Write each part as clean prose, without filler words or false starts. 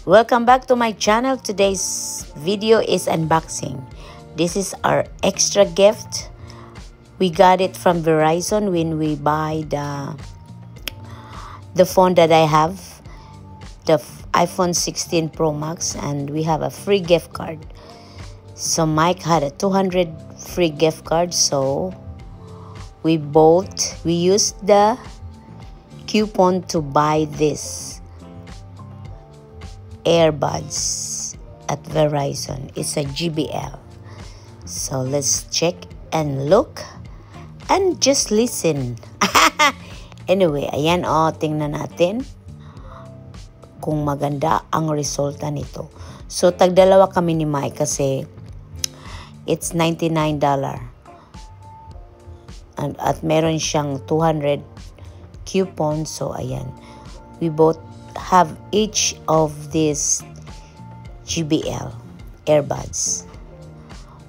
Welcome back to my channel. Today's video is unboxing. This is our extra gift. We got it from Verizon when we buy the phone that I have, the iPhone 16 Pro Max, and we have a free gift card. So Mike had a 200 free gift card, so we used the coupon to buy this earbuds at Verizon. It's a JBL. So let's check and look and just listen. Anyway, ayan tingnan natin kung maganda ang resulta nito. So tagdalawa kami ni Mike kasi it's $99. At meron siyang 200 coupon. So ayan, we both have each of these JBL earbuds.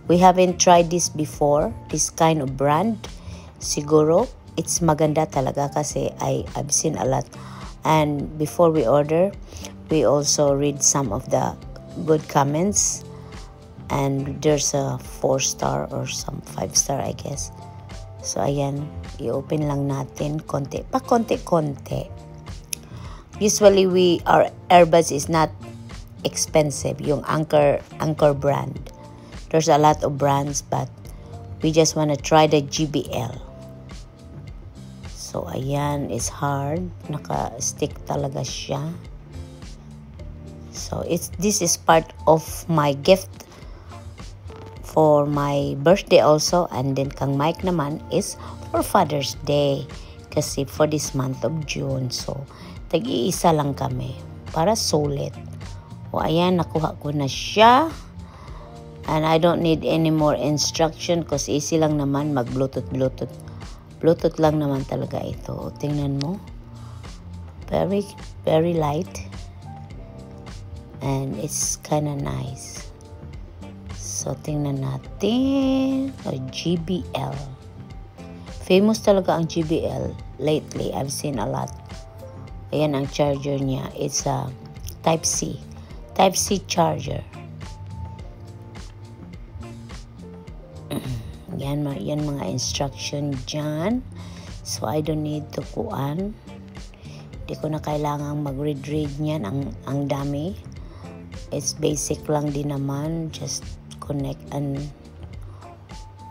We haven't tried this before, this kind of brand. Siguro it's maganda talaga kasi I've seen a lot. And before we order, we also read some of the good comments, and there's a 4-star or some 5-star, I guess. So ayan, i-open lang natin konti pa konti. Usually our earbuds is not expensive, yung Anchor brand. There's a lot of brands, but we just want to try the JBL. So ayan, it's hard, naka-stick talaga siya. So this is part of my gift for my birthday also, and then kang Mike naman is for Father's Day kasi for this month of June. So tag-iisa lang kami para sulit. O ayan, nakuha ko na siya. And I don't need any more instruction because easy lang naman mag-Bluetooth. Bluetooth lang naman talaga ito. O, tingnan mo. Very, very light. And it's kinda nice. So, tingnan natin. O, JBL. Famous talaga ang JBL lately. I've seen a lot. Ayan ang charger niya. It's a Type-C charger. Yan mga instruction dyan. So I don't need to kuan. Hindi ko na kailangang mag-read niyan. Ang dami. It's basic lang din naman. Just connect and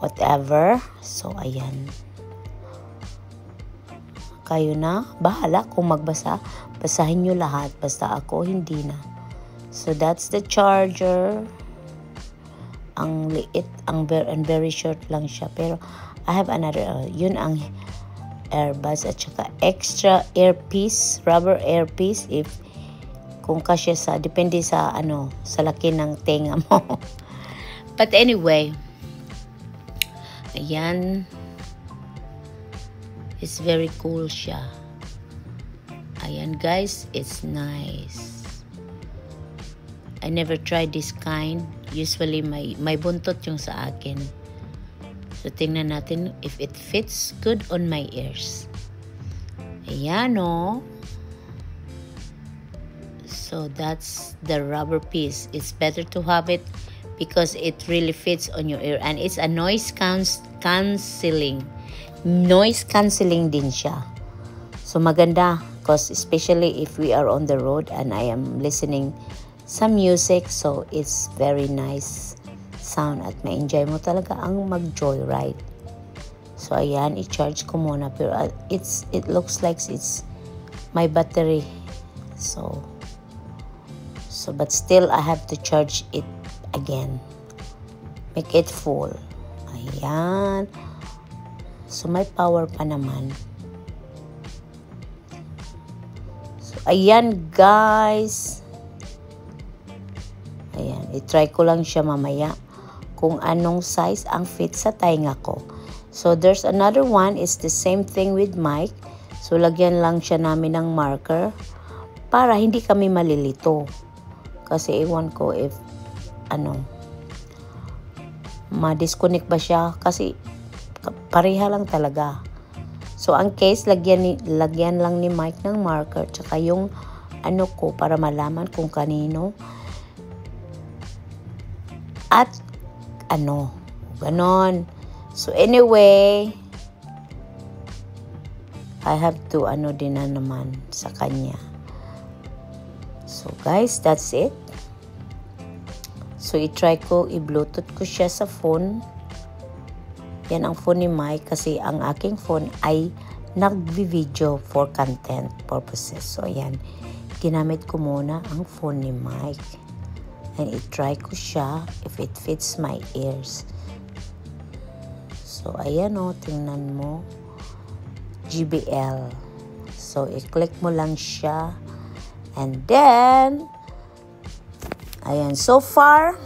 whatever. So ayan. Kayo na, bahala kung magbasa. Basahin nyo lahat. Basta ako, hindi na. So, that's the charger. Ang liit, and very short lang siya. Pero, I have another, yun ang earbuds at saka extra earpiece, rubber earpiece, kung kasya depende sa, sa laki ng tenga mo. But anyway, ayan, it's very cool siya. Ayan guys, it's nice. I never tried this kind. Usually may buntot yung sa akin. So tingnan natin if it fits good on my ears. Ayan o. So that's the rubber piece. It's better to have it because it really fits on your ear. And it's a noise cancelling. Noise cancelling din siya. So maganda because especially if we are on the road and I am listening some music, so it's very nice sound at ma-enjoy mo talaga ang mag-joyride. So ayan, i-charge ko muna, pero it looks like it's my battery. So but still I have to charge it again, make it full. Ayan, so may power pa naman. So ayan guys, ayan, i-try ko lang siya mamaya kung anong size ang fit sa tainga ko. So there's another one, it's the same thing with mic. So lagyan lang siya namin ng marker para hindi kami malilito. Kasi ewan ko if ma-disconnect ba siya, kasi pareha lang talaga. So ang case, lagyan lang ni Mike ng marker, tsaka yung ko para malaman kung kanino at ganon. So anyway, I have to din na naman sa kanya. So guys, that's it. So i-try ko, i-bluetooth ko siya sa phone. Yan ang phone ni Mike kasi ang aking phone ay nag-video for content purposes. So ayan, ginamit ko muna ang phone ni Mike. And i-try ko siya if it fits my ears. So ayan tingnan mo. JBL. So i-click mo lang siya. And then, ayan, so far,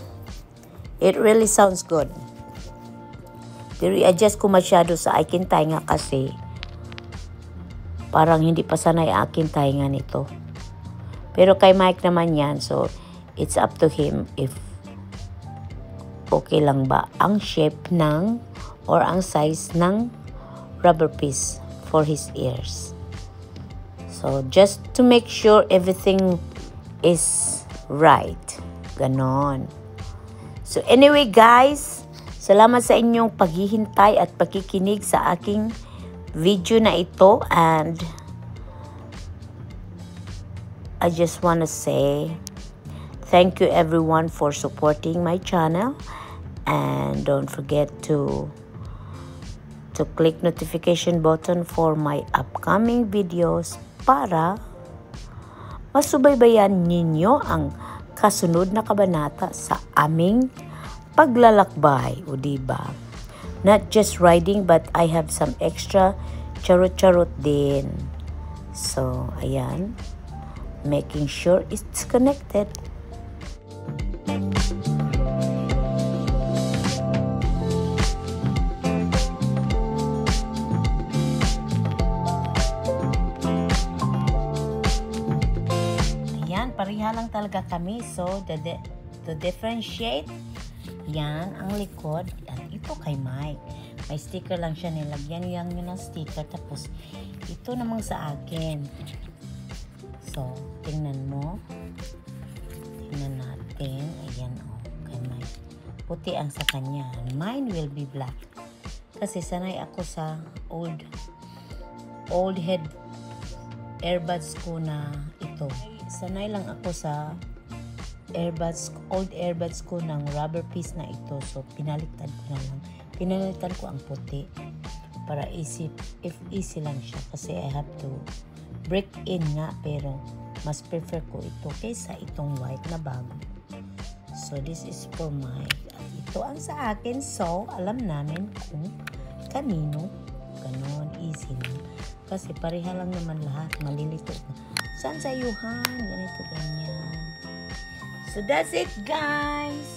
it really sounds good. Pero i-adjust ko masyado sa aking tainga kasi parang hindi pa sanay aking tainga nito. Pero kay Mike naman yan, so it's up to him if okay lang ba ang shape ng or ang size ng rubber piece for his ears. So, just to make sure everything is right. Ganon. So, anyway guys, salamat sa inyong paghihintay at pakikinig sa aking video na ito. And I just want to say thank you everyone for supporting my channel. And don't forget to click notification button for my upcoming videos para masubaybayan ninyo ang kasunod na kabanata sa aming paglalakbay, o diba? Not just riding, but I have some extra charot-charot din. So, ayan, making sure it's connected. Pareha lang talaga kami. So, to differentiate, yan ang likod. At ito kay Mike. May sticker lang siya. Nilagyan niya ng sticker. Tapos, ito namang sa akin. So, tingnan mo. Tingnan natin. Ayan, kay Mike. Puti ang sa kanya. Mine will be black. Kasi sanay ako sa old head earbuds ko na ito. Sanay lang ako sa old earbuds ko ng rubber piece na ito. So, pinalitan ko na lang. Pinalitan ko ang puti para easy lang siya. Kasi I have to break in nga. Pero, mas prefer ko ito kaysa itong white na bago. So, this is for Mike. At ito ang sa akin. So, alam namin kung kanino. Ganon, easy na. Kasi pareha lang naman lahat. Malilito na. Saan sa iyuhan? Ganito, ganyan. So, that's it, guys.